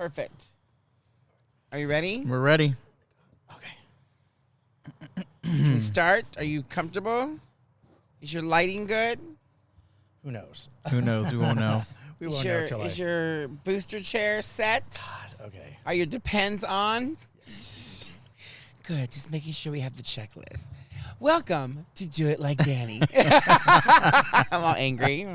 Perfect. Are you ready? We're ready. Okay. Can we start? Are you comfortable? Is your lighting good? Who knows? Who knows? We won't know. We won't know till Is your booster chair set? God, okay. Are your depends on? Yes. Good. Just making sure we have the checklist. Welcome to Do It Like Danny. I'm all angry.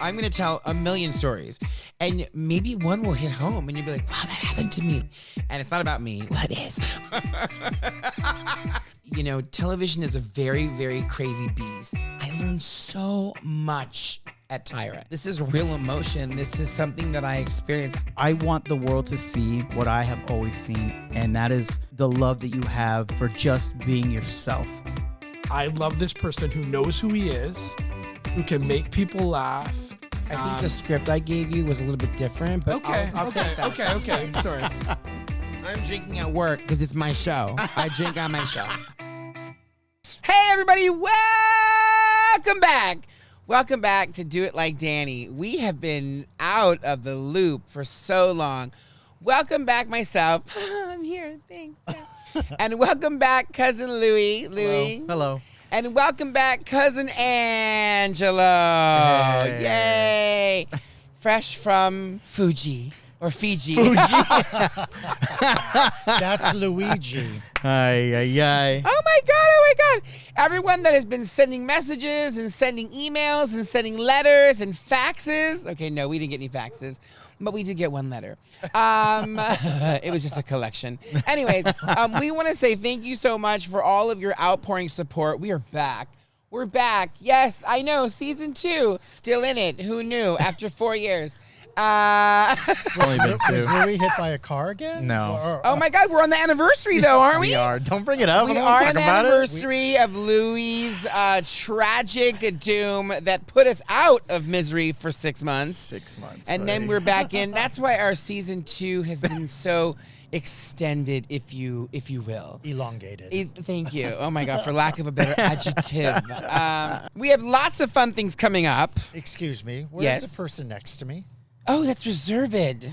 I'm going to tell a million stories, and maybe one will hit home, and you'll be like, wow, that happened to me. And it's not about me. Well, it is. You know, television is a very, very crazy beast. I learned so much at Tyra. This is real emotion. This is something that I experienced. I want the world to see what I have always seen, and that is the love that you have for just being yourself. I love this person who knows who he is, who can make people laugh. I think the script I gave you was a little bit different, but I'll take that. Okay. Sorry. I'm drinking at work because it's my show. I drink on my show. Hey, everybody. Welcome back. Welcome back to Do It Like Danny. We have been out of the loop for so long. Welcome back myself. I'm here. Thanks. And welcome back, Cousin Louie. Hello. And welcome back, Cousin Angelo. Hey. Yay. Fresh from Fuji. Or Fiji. That's Luigi. Ay. Oh my God. Everyone that has been sending messages and sending emails and sending letters and faxes. Okay, no, we didn't get any faxes, but we did get one letter. It was just a collection. Anyways, we want to say thank you so much for all of your outpouring support. We are back. We're back. Yes, I know. Season 2, still in it. Who knew? After 4 years. It's only been 2. Was Louis hit by a car again? No. Oh my God, we're on the anniversary though, aren't we? We are. Don't bring it up. We I don't are wanna on talk the about anniversary of Louis' tragic doom that put us out of misery for 6 months. 6 months. And then we're back in. That's why our season 2 has been so extended, if you will. Elongated. Thank you. Oh my God, for lack of a better adjective. We have lots of fun things coming up. Excuse me. Where's Yes. the person next to me? Oh, that's Resereved.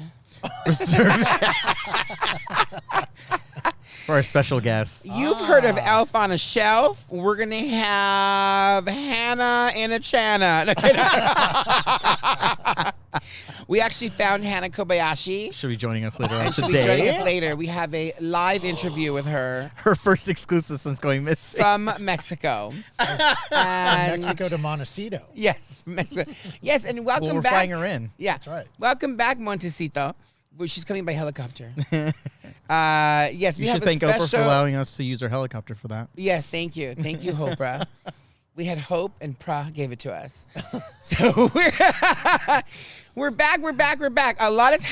For our special guest. You've heard of Elf on a Shelf. We're going to have Hannah in a Chana. No, kidding. We actually found Hannah Kobayashi. She'll be joining us later on And she'll be joining today. us later. We have a live interview with her Her first exclusive since going missing. from Mexico. And Mexico to Montecito. Yes, Mexico. Yes, and welcome Well, we're back. flying her in. Yeah, That's right. Welcome back, Montecito. Well, she's coming by helicopter. Yes, we You have should a thank Oprah for special- allowing us to use her helicopter for that. Yes, thank you, Oprah. We had hope, and Pra gave it to us. So we're back. A lot has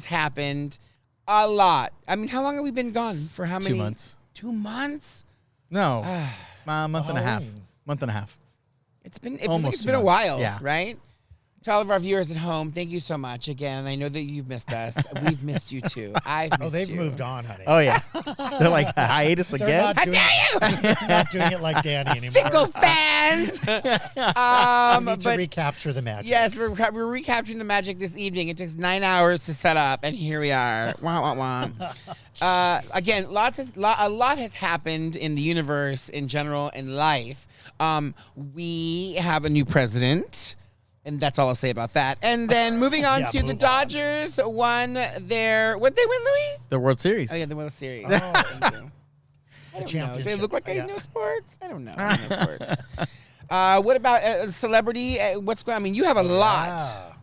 happened. A lot. I mean, how long have we been gone? For how many? 2 months. 2 months? No. Month and a half. Halloween. Month and a half. It feels like Almost it's 2 been a months. while, Yeah. right? To all of our viewers at home, thank you so much again. I know that you've missed us. We've missed you too. I've missed Oh, they've you. moved on, honey. Oh, yeah. They're like, hiatus They're again? not How doing, dare you? not doing it like Danny anymore. Fickle fans. We need to But recapture the magic. yes, we're recapturing the magic this evening. It took 9 hours to set up, and here we are. Wah, wah, wah. Again, a lot has happened in the universe in general, in life. We have a new president. And that's all I'll say about that. And then moving on Yeah, to the move on. Dodgers won their... What they win, Louis? The World Series. Oh, yeah, the World Series. Oh. Thank you. I The don't know. Do championship. I look like I Yeah. know sports? I don't know. I don't know sports. What about celebrity? What's going on? I mean, you have a lot. Ah.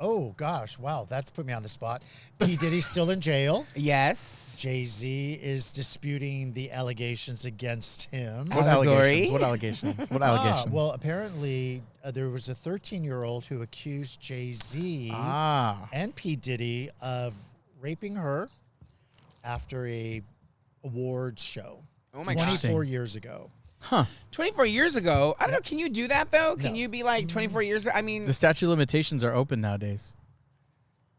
Oh, gosh. Wow. That's put me on the spot. P. Diddy's still in jail. Yes. Jay-Z is disputing the allegations against him. What Allegory. allegations? What allegations? Well, apparently there was a 13-year-old who accused Jay-Z and P. Diddy of raping her after a awards show. Oh, my gosh. 24 years ago. 24 years ago. I don't know. Can you do that, though? Can No. you be like 24 years? I mean, the statute of limitations are open nowadays.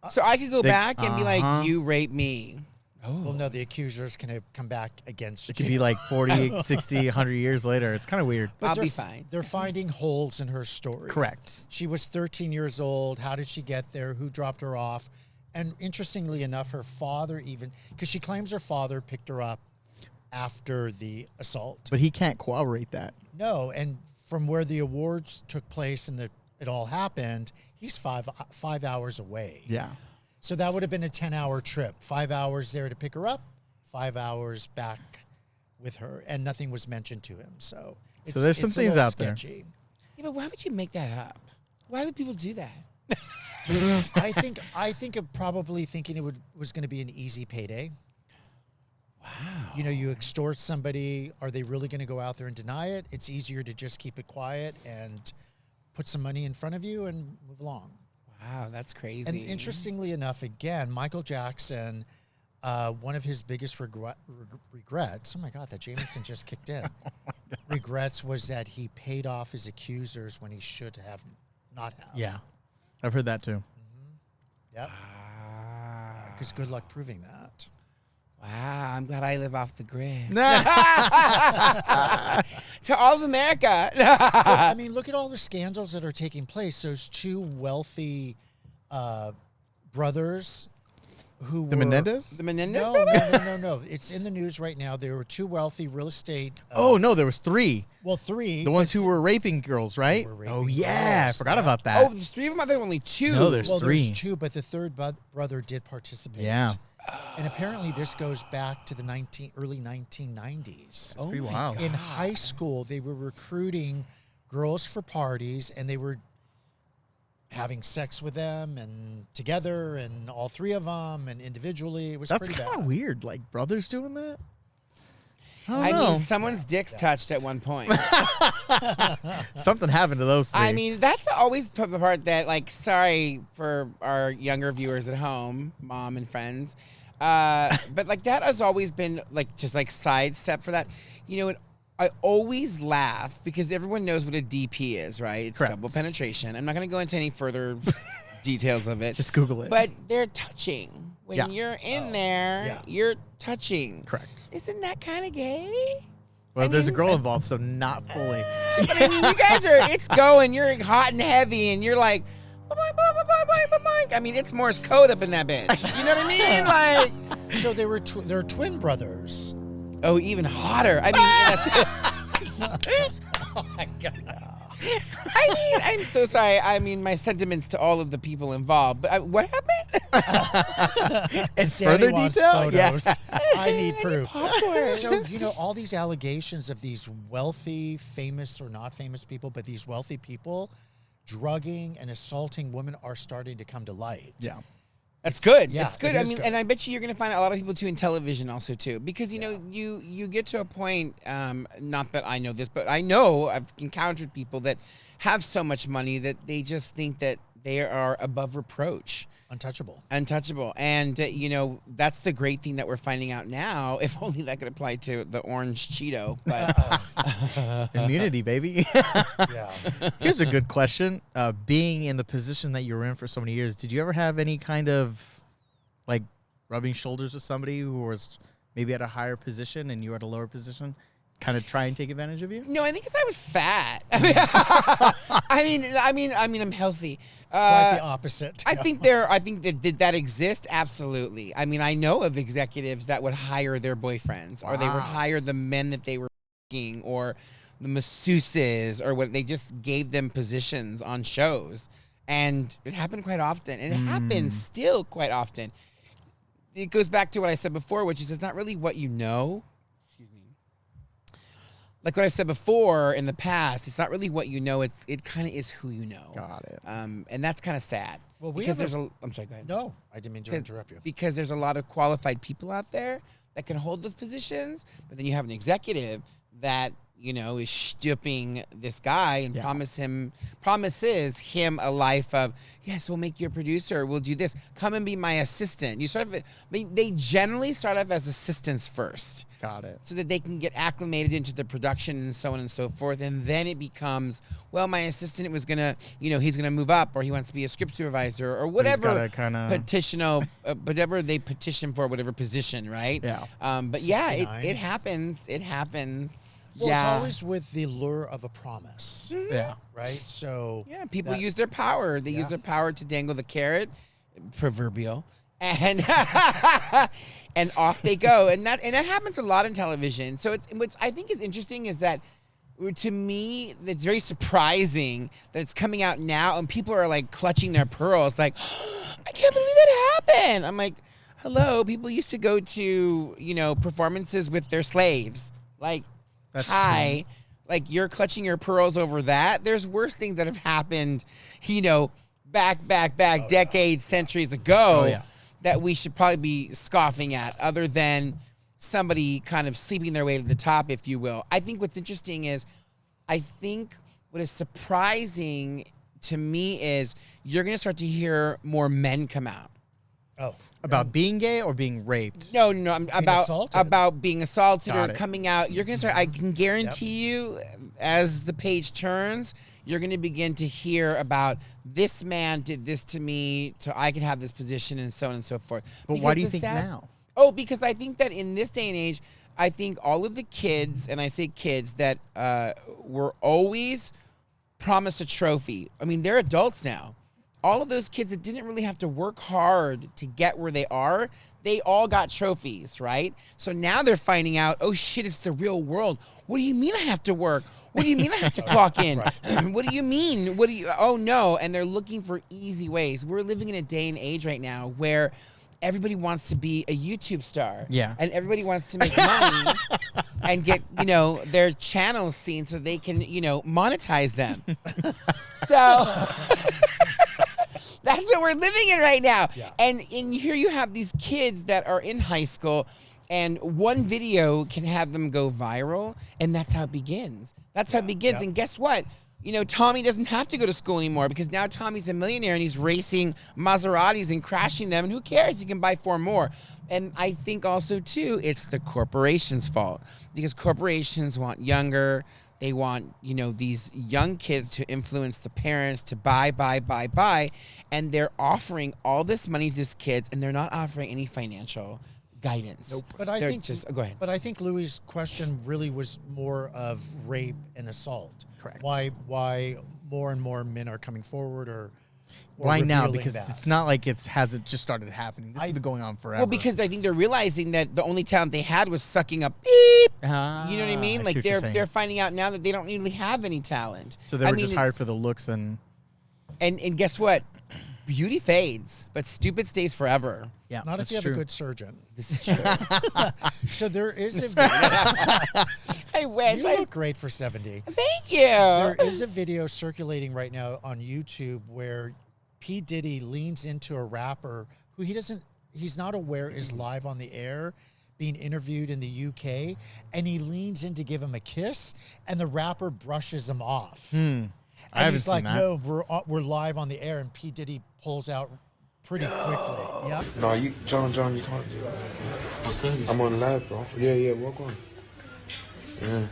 so I could go They- back and be like, Uh-huh. you raped me. Well, no, the accusers can come back against It you. could be like 40, 60, 100 years later. It's kind of weird. But I'll they're be fine. They're finding holes in her story. Correct. She was 13 years old. How did she get there? Who dropped her off? And interestingly enough, her father because she claims her father picked her up after the assault. But he can't corroborate that. No, and from where the awards took place and it all happened, he's 5 hours away. Yeah. So that would have been a 10-hour trip. 5 hours there to pick her up, 5 hours back with her, and nothing was mentioned to him. So there's some it's a things little out there. sketchy. Yeah, but why would you make that up? Why would people do that? I think of probably thinking it was going to be an easy payday. Wow. You know, you extort somebody. Are they really going to go out there and deny it? It's easier to just keep it quiet and put some money in front of you and move along. Wow, that's crazy. And interestingly enough, again, Michael Jackson, one of his biggest regrets, oh my God, that Jameson just kicked in, regrets was that he paid off his accusers when he should have not have. Yeah. I've heard that too. Yep. Because good luck proving that. Wow, I'm glad I live off the grid. To all of America. I mean, look at all the scandals that are taking place. Those two wealthy brothers who The were... Menendez? The Menendez No, brothers? no. It's in the news right now. There were two wealthy real estate... Oh, no, there was 3. Well, 3. The ones who were raping girls, right? were raping Oh, yeah. girls, I forgot yeah. about that. Oh, there's 3 of them. I thought only 2. No, there's Well, 3. there's 2, but the third brother did participate. Yeah. And apparently this goes back to the early 1990s. Oh pretty my wild. God. In high school, they were recruiting girls for parties, and they were having sex with them and together, and all 3 of them, and individually. It was That's pretty kind of bad. weird. Like brothers doing that? I don't know. mean, someone's dick's touched at one point. Something happened to those 3. I mean, that's always the part that, like, sorry for our younger viewers at home, mom and friends, but like that has always been like just like sidestep for that. You know, I always laugh because everyone knows what a DP is, right? It's Correct. double penetration. I'm not going to go into any further details of it. just Google it. But they're touching. When Yeah. you're in there, yeah. you're touching. Correct. Isn't that kind of gay? Well, I there's a mean, girl involved, so not fully. But I mean, you guys are, it's going, you're hot and heavy, and you're like, I mean, it's Morse code up in that bitch. You know what I mean? Like, So they were they're twin brothers. oh, even hotter. I mean, that's, Oh, my God. I mean, I'm so sorry. I mean, my sentiments to all of the people involved. But what happened? In Danny further wants detail? photos. Yeah. I need proof. popcorn. So, you know, all these allegations of these wealthy, famous or not famous people, but these wealthy people drugging and assaulting women are starting to come to light. Yeah. That's good. Yeah, It's good. it I is mean, good. and I bet you're going to find a lot of people too in television also too, because you know you get to a point. Not that I know this, but I know I've encountered people that have so much money that they just think that they are above reproach, Untouchable. untouchable, and you know that's the great thing that we're finding out now. If only that could apply to the orange Cheeto, but Immunity, baby. Yeah. Here's a good question. Being in the position that you were in for so many years, did you ever have any kind of like rubbing shoulders with somebody who was maybe at a higher position and you were at a lower position, kind of try and take advantage of you? no, I think because I was fat. I mean, I'm healthy. Quite the opposite. I think that did that exist? Absolutely. I mean, I know of executives that would hire their boyfriends, or they would Wow. hire the men that they were f***ing, or the masseuses, or what. They just gave them positions on shows, and it happened quite often, and it happens still quite often. It goes back to what I said before, which is it's not really what you know. Excuse me. Like what I said before in the past, it's not really what you know. It kind of is who you know. Got it. And that's kind of sad. Well, we because have there's I'm sorry, go ahead. No, I didn't mean to interrupt you. Because there's a lot of qualified people out there that can hold those positions, but then you have an executive that is stooping this guy and promises him a life of, yes, we'll make you a producer. We'll do this. Come and be my assistant. You sort of, they generally start off as assistants first. Got it. So that they can get acclimated into the production and so on and so forth. And then it becomes, well, my assistant was going to, he's going to move up, or he wants to be a script supervisor, or whatever whatever they petition for, whatever position, right? Yeah. But yeah, it happens. It happens. Well, it's always with the lure of a promise. Mm-hmm. Yeah. Right? So Yeah, people use their power. They use their power to dangle the carrot, proverbial, and and off they go. And that happens a lot in television. So what's I think is interesting is that, to me, it's very surprising that it's coming out now and people are like clutching their pearls, like, I can't believe that happened. I'm like, hello, people used to go to, performances with their slaves. Like, That's hi. true. Like, you're clutching your pearls over that. There's worse things that have happened, back decades, centuries ago that we should probably be scoffing at, other than somebody kind of sleeping their way to the top, if you will. I think what's interesting is, what is surprising to me is you're going to start to hear more men come out. Oh. About being gay or being raped? No, about being assaulted Got or it. coming out. You're going to start, I can guarantee you, as the page turns, you're going to begin to hear about, this man did this to me so I could have this position, and so on and so forth. But why do you think now? Oh, because I think that in this day and age, I think all of the kids, and I say kids, that were always promised a trophy. I mean, they're adults now. All of those kids that didn't really have to work hard to get where they are, they all got trophies, right? So now they're finding out, oh shit, it's the real world. What do you mean I have to work? What do you mean I have to clock in? What do you mean? Oh no. And they're looking for easy ways. We're living in a day and age right now where everybody wants to be a YouTube star. Yeah. And everybody wants to make money and get, their channels seen so they can, monetize them. So that's what we're living in right now. Yeah. And here you have these kids that are in high school, and one video can have them go viral, and that's how it begins. That's how it begins. Yeah. And guess what? Tommy doesn't have to go to school anymore, because now Tommy's a millionaire and he's racing Maseratis and crashing them, and who cares? He can buy 4 more. And I think also, too, it's the corporation's fault, because corporations want younger. They want, these young kids to influence the parents to buy. And they're offering all this money to these kids, and they're not offering any financial guidance. Nope. But I They're think go ahead. But I think Louis' question really was more of rape and assault. Correct. Why more and more men are coming forward, or Why now? revealing Because that? it's not like it hasn't just started happening. This has been going on forever. Well, because I think they're realizing that the only talent they had was sucking up beep. You know what I mean? I see Like what you're they're saying. finding out now that they don't really have any talent. So they were just hired for the looks and And guess what? Beauty fades, but stupid stays forever. yeah, Not if that's you have true. a good surgeon. This is true. So there is a video. I wish. You look great for 70. Thank you. There is a video circulating right now on YouTube where P. Diddy leans into a rapper who he's not aware is live on the air, being interviewed in the UK, and he leans in to give him a kiss, and the rapper brushes him off. I haven't he's seen like, that. no, we're live on the air, and P. Diddy pulls out pretty quickly. Yeah. No, John, you can't do that. I'm on live, bro. Yeah, walk on. Yeah.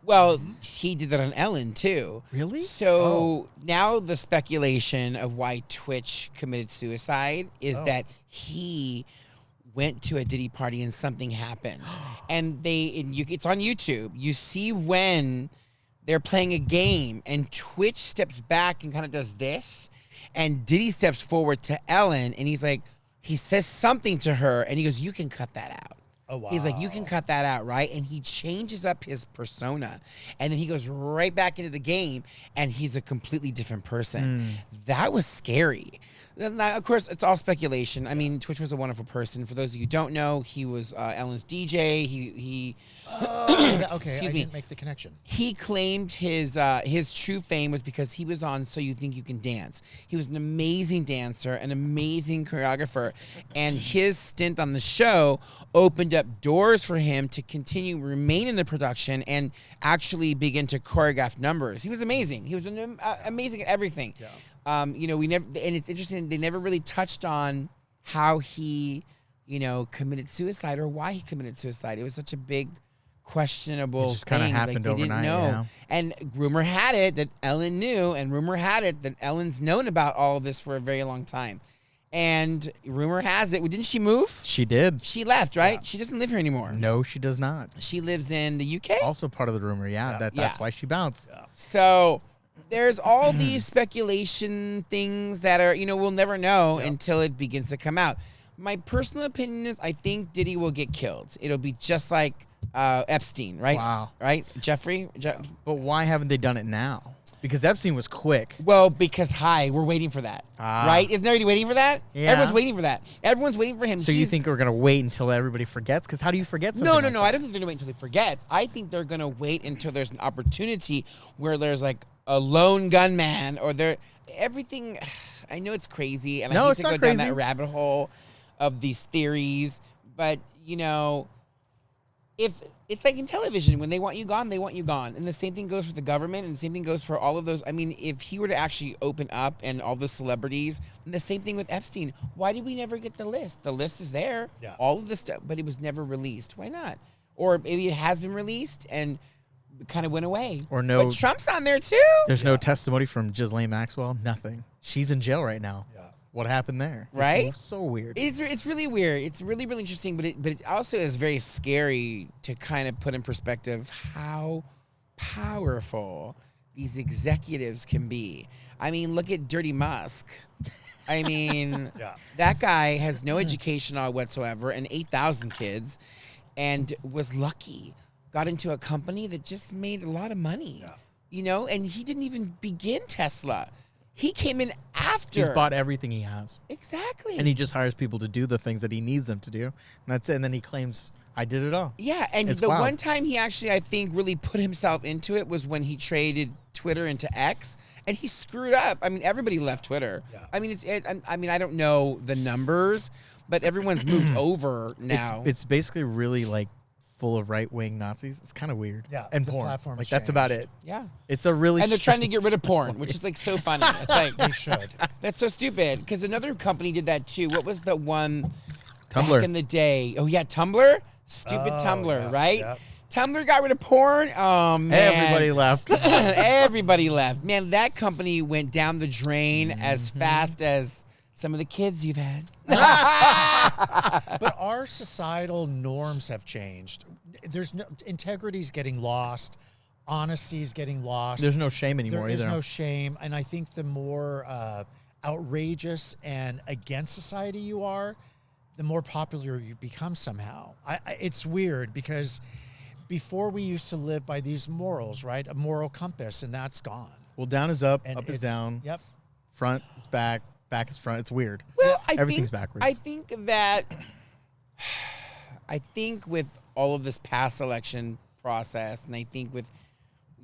Well, he did that on Ellen, too. Really? So now the speculation of why Twitch committed suicide is that he went to a Diddy party and something happened. And it's on YouTube. You see when they're playing a game and Twitch steps back and kind of does this, and Diddy steps forward to Ellen, and he says something to her, and he goes, you can cut that out. Oh, wow. He's like, you can cut that out, right? And he changes up his persona. And then he goes right back into the game, and he's a completely different person. That was scary. Now, of course, it's all speculation. I mean, Twitch was a wonderful person. For those of you who don't know, he was Ellen's DJ. He Okay, excuse I me. didn't make the connection. He claimed his true fame was because he was on So You Think You Can Dance. He was an amazing dancer, an amazing choreographer, and his stint on the show opened up doors for him to remain in the production and actually begin to choreograph numbers. He was amazing. He was amazing at everything. Yeah. We never, and it's interesting. They never really touched on how he, committed suicide or why he committed suicide. It was such a big, questionable It just kind of thing. happened they overnight. didn't know. Yeah. And rumor had it that Ellen knew, and rumor had it that Ellen's known about all of this for a very long time. And rumor has it, didn't she move? She did. She left, right? Yeah. She doesn't live here anymore. No, she does not. She lives in the UK. Also part of the rumor, that's Yeah. why she bounced. Yeah. So there's all these speculation things that are, we'll never know until it begins to come out. My personal opinion is I think Diddy will get killed. It'll be just like Epstein, right? Wow. Right? Jeffrey? But why haven't they done it now? Because Epstein was quick. Well, because, we're waiting for that. Right? Isn't everybody waiting for that? Yeah. Everyone's waiting for that. Everyone's waiting for him. So you think we're going to wait until everybody forgets? Because how do you forget something No. like I that? don't think they're going to wait until he forgets. I think they're going to wait until there's an opportunity where there's like a lone gunman or everything. I know it's crazy, and I No, hate it's to not go down crazy. that rabbit hole of these theories, but if it's like in television, when they want you gone, they want you gone. And the same thing goes for the government, and the same thing goes for all of those. I mean, if he were to actually open up and all the celebrities, and the same thing with Epstein, why did we never get the list? The list is there, Yeah. all of this stuff, but it was never released. Why not? Or maybe it has been released and kind of went away. Or no- But Trump's on there too. There's no testimony from Ghislaine Maxwell. Nothing. She's in jail right now. Yeah. What happened there? Right? It's so weird. It's really weird. It's really, really interesting, but it also is very scary to kind of put in perspective how powerful these executives can be. I mean, look at Dirty Musk. I mean, Yeah. that guy has no education whatsoever and 8,000 kids and was lucky. Got into a company that just made a lot of money, and he didn't even begin Tesla. He came in after. He's bought everything he has. Exactly. And he just hires people to do the things that he needs them to do. And that's it. And then he claims, I did it all. Yeah, and It's the wild. one time he actually, I think, really put himself into it was when he traded Twitter into X, and he screwed up. I mean, everybody left Twitter. Yeah. I mean, I don't know the numbers, but everyone's moved over now. It's basically really like full of right-wing Nazis. It's kind of weird. Yeah, And the porn. platform Like has that's about changed. it. Yeah, It's a really and they're trying to get rid of porn, which is like so funny. It's like They should. that's so stupid because another company did that too. What was the one Tumblr. back in the day? Oh yeah, Tumblr. Stupid Oh, Tumblr, yeah, right? yeah. Tumblr got rid of porn. Oh man, Everybody left. Everybody left. Man, that company went down the drain as Mm-hmm. fast as some of the kids you've had. But our societal norms have changed. There's no integrity's getting lost, honesty's getting lost. There's no shame anymore There is either. no shame, and I think the more outrageous and against society you are, the more popular you become somehow. It's weird because before we used to live by these morals, right? A moral compass, and that's gone. Well, down is up, And up is it's- down, Yep. front is back, back is front. It's weird. Well, Everything's backwards. I think that with all of this past election process, and I think with,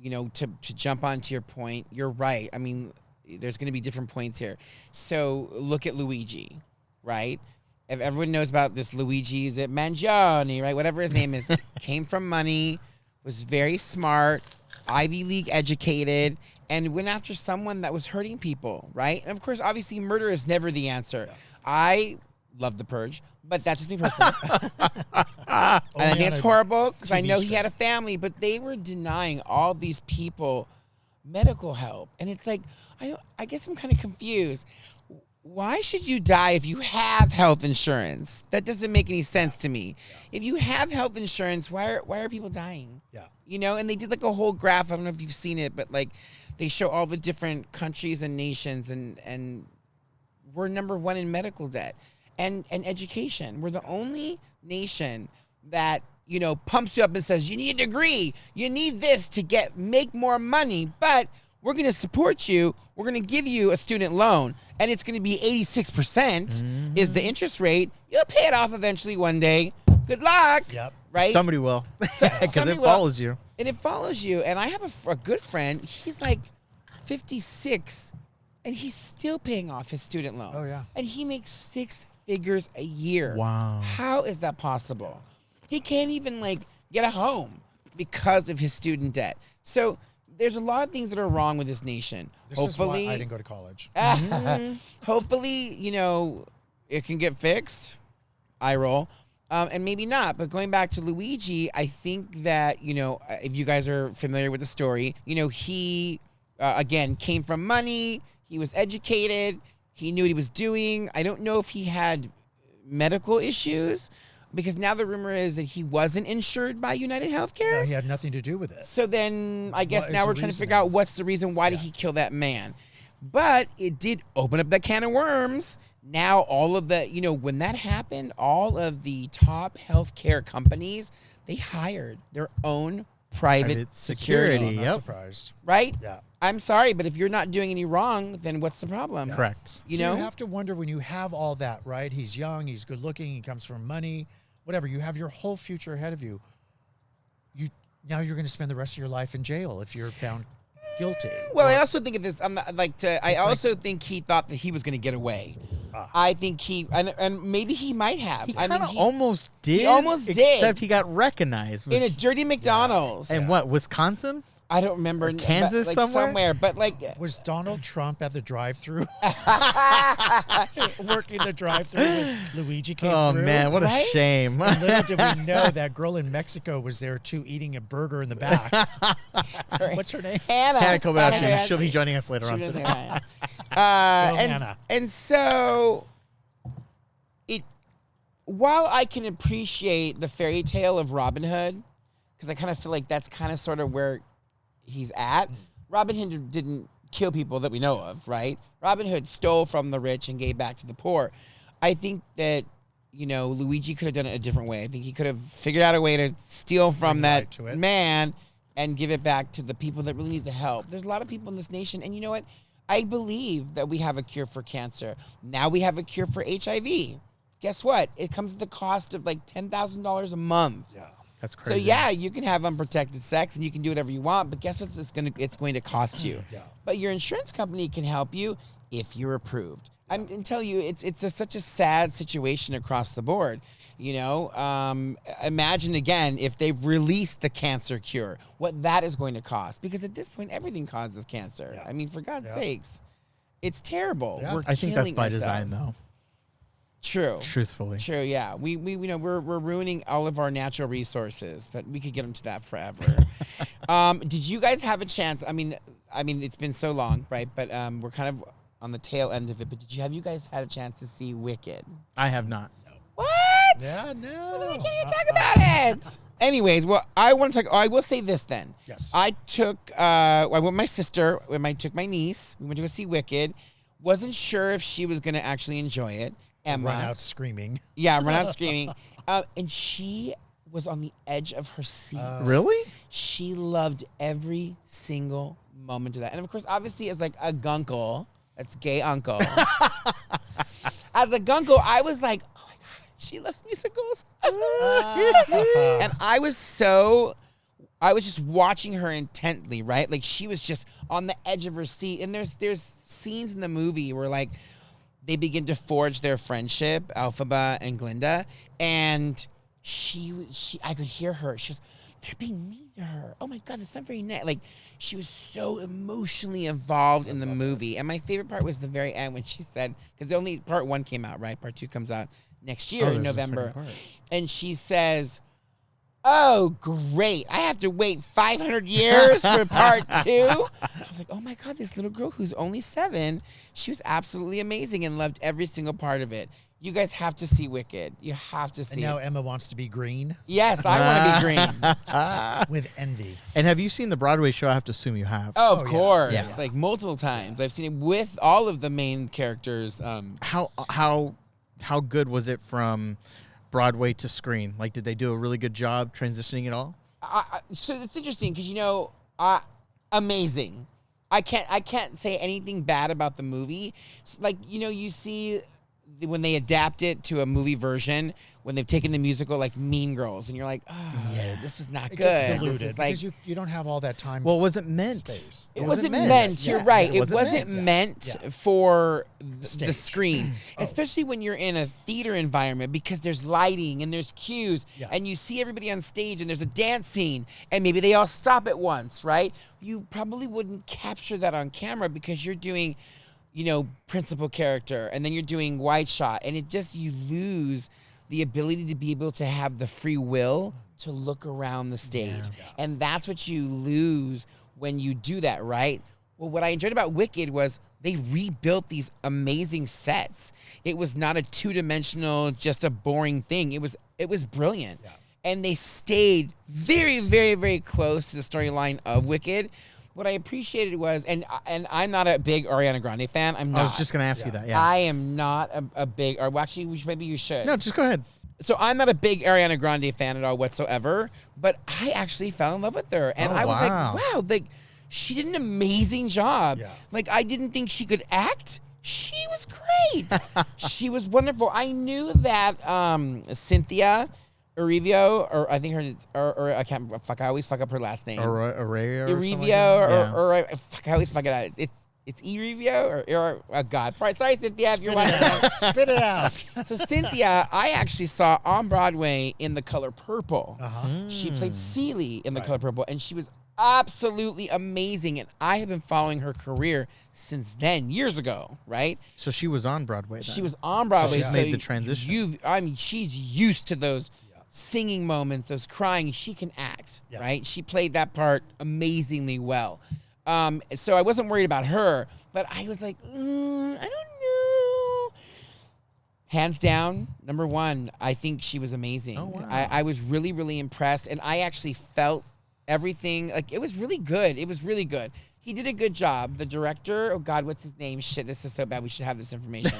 to jump onto your point, you're right. I mean, there's going to be different points here. So look at Luigi, right? If everyone knows about this Luigi, is it Mangione, right? Whatever his name is, came from money, was very smart, Ivy League educated, and went after someone that was hurting people, right? And of course, obviously, murder is never the answer. I love The Purge, but that's just me personally. And I Only think on it's a horrible because I TV know he show. had a family, but they were denying all these people medical help. And it's like, I guess I'm kind of confused. Why should you die if you have health insurance? That doesn't make any sense to me. If you have health insurance, why are people dying? Yeah. And they did like a whole graph. I don't know if you've seen it, but like they show all the different countries and nations, and we're number one in medical debt and education. We're the only nation that, pumps you up and says, you need a degree, you need this to make more money, but we're going to support you. We're going to give you a student loan, and it's going to be 86% is the interest rate. You'll pay it off eventually one day. Good luck. Yep. Right? Somebody will, because Somebody it will. follows you. And it follows you. And I have a good friend. He's like 56, and he's still paying off his student loan. Oh, yeah. And he makes 6 figures a year. Wow. How is that possible? He can't even like get a home because of his student debt. So there's a lot of things that are wrong with this nation. This Hopefully, is why I didn't go to college. hopefully, it can get fixed. I roll. And maybe not. But going back to Luigi, I think that, if you guys are familiar with the story, he, again, came from money. He was educated. He knew what he was doing. I don't know if he had medical issues, because now the rumor is that he wasn't insured by United Healthcare. No, he had nothing to do with it. So then I guess What is now the we're trying to reasoning? figure out what's the reason. Why did he kill that man? But it did open up that can of worms. Now all of the, when that happened, all of the top healthcare companies, they hired their own private security. I'm not Yep. surprised. Right? Yeah. I'm sorry, but if you're not doing any wrong, then what's the problem? Correct. You So know? you have to wonder, when you have all that, right? He's young, he's good looking, he comes from money, whatever. You have your whole future ahead of you. Now you're going to spend the rest of your life in jail if you're found guilty. Well, I also think of this. I also think he thought that he was going to get away. I think and maybe he might have. He I kind mean, of almost did. he almost did. Except he got recognized. in a dirty McDonald's. And what, Wisconsin? I don't remember. Or Kansas but, somewhere? But like, Was Donald Trump at the drive-thru? Working the drive-thru when Luigi came Oh, through? man, what Right? a shame. And little did we know that girl in Mexico was there too, eating a burger in the back. What's her name? Hannah. Hannah Kobayashi, Hannah- she'll be joining us later on She today. doesn't- Hannah. and so while I can appreciate the fairy tale of Robin Hood, because I kind of feel like that's kind of sort of where he's at. Robin Hood didn't kill people that we know of, right? Robin Hood stole from the rich and gave back to the poor. I think that, Luigi could have done it a different way. I think he could have figured out a way to steal from Bring that light to it. man and give it back to the people that really need the help. There's a lot of people in this nation, and you know what? I believe that we have a cure for cancer. Now we have a cure for HIV. Guess what? It comes at the cost of like $10,000 a month. Yeah. That's So crazy. yeah, you can have unprotected sex and you can do whatever you want, but guess what? It's going to cost you. Yeah. But your insurance company can help you if you're approved. I'm and tell you, it's such a sad situation across the board. Imagine again if they've released the cancer cure, what that is going to cost. Because at this point, everything causes cancer. Yeah. I mean, for God's Yeah. sakes, it's terrible. Yeah. We're I think that's killing by design, ourselves. though. True. Truthfully. True, yeah. We're ruining all of our natural resources, but we could get into that forever. Did you guys have a chance? I mean, it's been so long, right? But we're kind of on the tail end of it. But have you guys had a chance to see Wicked? I have not. What? Yeah, no. We can't even talk about it. Anyways, well, I want to talk. I will say this then. Yes. I went with my sister. I took my niece. We went to go see Wicked. Wasn't sure if she was going to actually enjoy it. Emma. Run out screaming. Yeah, run out screaming. And she was on the edge of her seat. Really? She loved every single moment of that. And of course, obviously, as like a gunkle, that's gay uncle. As a gunkle, I was like, oh my God, she loves musicals. And I was just watching her intently, right? Like she was just on the edge of her seat. And there's scenes in the movie where like, they begin to forge their friendship, Elphaba and Glinda, and I could hear her. She was, they're being mean to her. Oh my God, that's not very nice. Like, she was so emotionally involved in the movie. And my favorite part was the very end when she said, because the only part 1 came out, right? Part 2 comes out next year in there's a November. second part. And she says, oh, great. I have to wait 500 years for part 2. I was like, oh my God, this little girl who's only 7, she was absolutely amazing and loved every single part of it. You guys have to see Wicked. You have to And see now it. Emma wants to be green Yes, I want to be green. with envy. And have you seen the Broadway show? I have to assume you have. Oh, of Oh, yeah. course. Yeah. Like multiple times. I've seen it with all of the main characters. How good was it from Broadway to screen? Like, did they do a really good job transitioning it all? So it's interesting because, amazing. I can't say anything bad about the movie. Like, you see when they adapt it to a movie version, when they've taken the musical like Mean Girls, and you're like, this was not It good. gets This diluted is like, because you don't have all that time. Well, was it meant? Space. it wasn't meant. You're right. It wasn't meant Yeah. for the Stage. screen, especially when you're in a theater environment, because there's lighting and there's cues, Yeah. and you see everybody on stage, and there's a dance scene, and maybe they all stop at once, right? You probably wouldn't capture that on camera because you're doing, principal character, and then you're doing wide shot, and you lose the ability to be able to have the free will to look around the stage. And that's what you lose when you do that, right? Well, what I enjoyed about Wicked was they rebuilt these amazing sets. It was not a two-dimensional, just a boring thing. It was brilliant. Yeah. And they stayed very, very, very close to the storyline of Wicked. What I appreciated was, and I'm not a big Ariana Grande fan. I'm not. I was just going to ask you that. Yeah. I am not a big, or actually, maybe you should. No, just go ahead. So I'm not a big Ariana Grande fan at all whatsoever, but I actually fell in love with her. And I was like, wow, like, she did an amazing job. Yeah. Like, I didn't think she could act. She was great. She was wonderful. I knew that Cynthia Erivo, or I think or I can't, I always fuck up her last name. Arevio I always fuck it out. It's Erivio or oh God. Sorry, Cynthia, if you're watching. Spit it out. So Cynthia, I actually saw on Broadway in The Color Purple. She played Celie in The Color Purple, and she was absolutely amazing. And I have been following her career since then, years ago, right? So she was on Broadway then. She was on Broadway. She's made the transition. She's used to those singing moments, those crying. She can act, right? She played that part amazingly well. So I wasn't worried about her, but I was like, I don't know. Hands down, number one, I think she was amazing. Oh, wow. I was really, really impressed, and I actually felt everything. Like, it was really good. It was really good. He did a good job. The director, oh God, what's his name? Shit, this is so bad. We should have this information.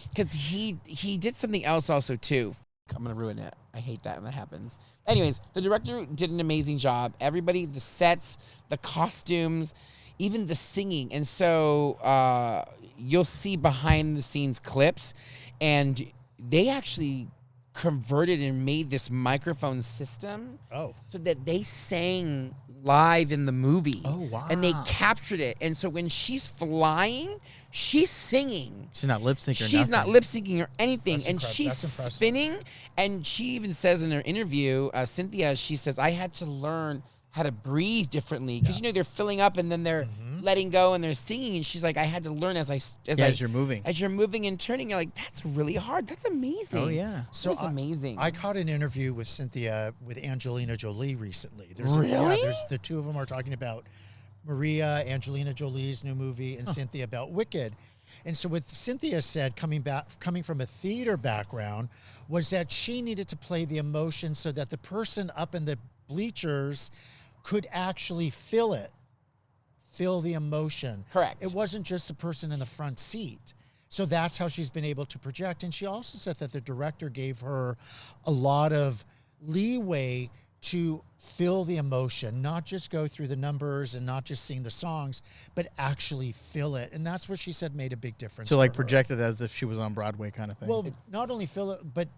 Because he did something else also, too. I'm going to ruin it. I hate that when that happens. Anyways, the director did an amazing job. Everybody, the sets, the costumes, even the singing. And so you'll see behind the scenes clips, and they actually converted and made this microphone system so that they sang live in the movie. Oh, wow. And they captured it. And so when she's flying, she's singing. She's not lip syncing. She's not lip syncing or anything. That's and she's spinning. And she even says in her interview, Cynthia, she says, I had to learn how to breathe differently. Because, they're filling up and then they're letting go and they're singing. And she's like, I had to learn as you're moving. As you're moving and turning, you're like, that's really hard. That's amazing. Oh, yeah. So it's amazing. I caught an interview with Cynthia with Angelina Jolie recently. Really? There's the two of them are talking about Maria, Angelina Jolie's new movie, and Cynthia about Wicked. And so what Cynthia said, coming from a theater background, was that she needed to play the emotion so that the person up in the bleachers could actually feel the emotion. Correct. It wasn't just the person in the front seat. So that's how she's been able to project. And she also said that the director gave her a lot of leeway to feel the emotion, not just go through the numbers and not just sing the songs, but actually feel it. And that's what she said made a big difference. To like for her. project it as if she was on Broadway kind of thing. Well, not only feel it, but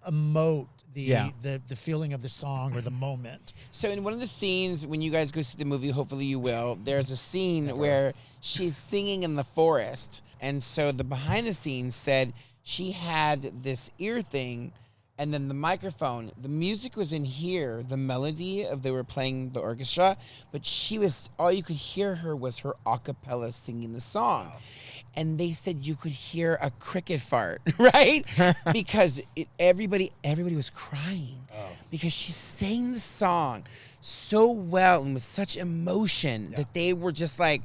emote the feeling of the song or the moment. So in one of the scenes, when you guys go see the movie, hopefully you will, there's a scene where she's singing in the forest. And so the behind the scenes said she had this ear thing, and then the microphone, the music was in here, the melody of they were playing the orchestra, but all you could hear her was her a cappella singing the song. And they said you could hear a cricket fart, right? Because everybody was crying because she sang the song so well and with such emotion that they were just like,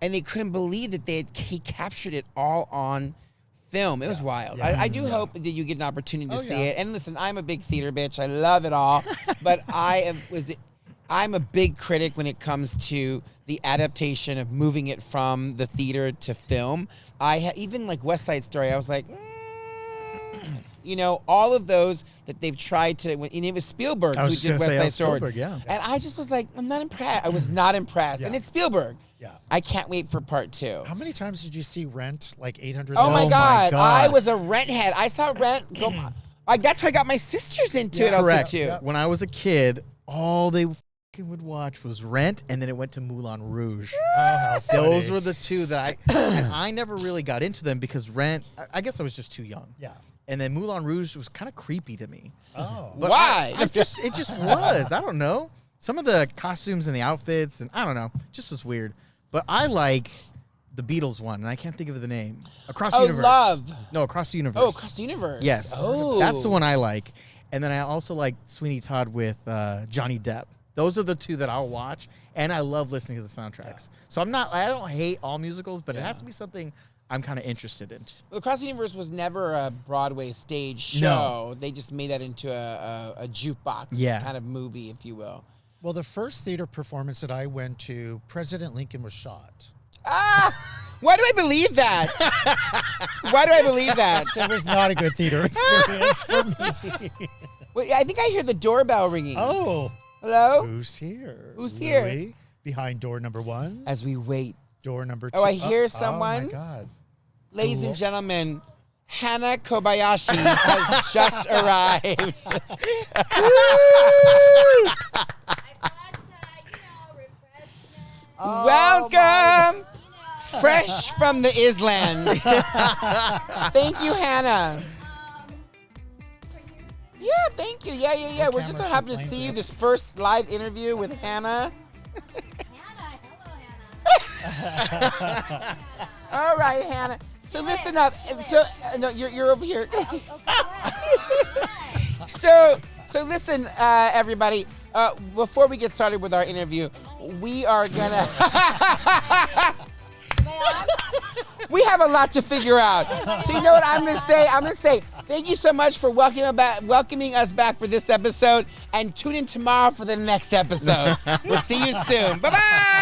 and they couldn't believe that he captured it all on film. It was wild. I do hope that you get an opportunity to see it. And listen, I'm a big theater bitch. I love it all, but I'm a big critic when it comes to the adaptation of moving it from the theater to film. Even like West Side Story, I was like, all of those that they've tried to. And it was Spielberg I who was just did gonna West say, Side Story. Spielberg, yeah. And I just was like, I'm not impressed. I was not impressed. Yeah. And it's Spielberg. Yeah. I can't wait for part 2. How many times did you see Rent? Like 800. Oh my my God. God. I was a Rent head. I saw Rent go. That's how I got my sisters into it. Correct. Also too. Yep. When I was a kid, all they would watch was Rent, and then it went to Moulin Rouge. Oh, how funny. Those were the two that and I never really got into them because Rent, I guess I was just too young. Yeah. And then Moulin Rouge was kind of creepy to me. Oh. But Why? it just was. I don't know. Some of the costumes and the outfits, and I don't know, just was weird. But I like the Beatles one, and I can't think of the name. Across the Universe. Love. No, Across the Universe. Oh, Across the Universe. Yes. Oh. That's the one I like. And then I also like Sweeney Todd with Johnny Depp. Those are the two that I'll watch, and I love listening to the soundtracks. So I don't hate all musicals, but it has to be something I'm kind of interested in. Across the Universe was never a Broadway stage show. They just made that into a jukebox kind of movie, if you will. Well, the first theater performance that I went to, President Lincoln was shot. Why do I believe that? Why do I believe that? It was not a good theater experience for me. Wait, I think I hear the doorbell ringing. Oh. Hello? Who's here? Who's here? Louis, behind door number 1. As we wait. Door number 2. Oh, I hear Oh someone. my God. Ladies and gentlemen, Hannah Kobayashi has just arrived. Welcome. Fresh from the island. Thank you, Hannah. Yeah, thank you. Yeah. We're just so happy to see you. This first live interview with Hannah. All right, Hannah. So listen up. So no, you're over here. So listen, everybody. Before we get started with our interview, we are gonna. We have a lot to figure out. So you know what I'm gonna say? I'm gonna say thank you so much for welcoming us back for this episode, and tune in tomorrow for the next episode. We'll see you soon. Bye-bye.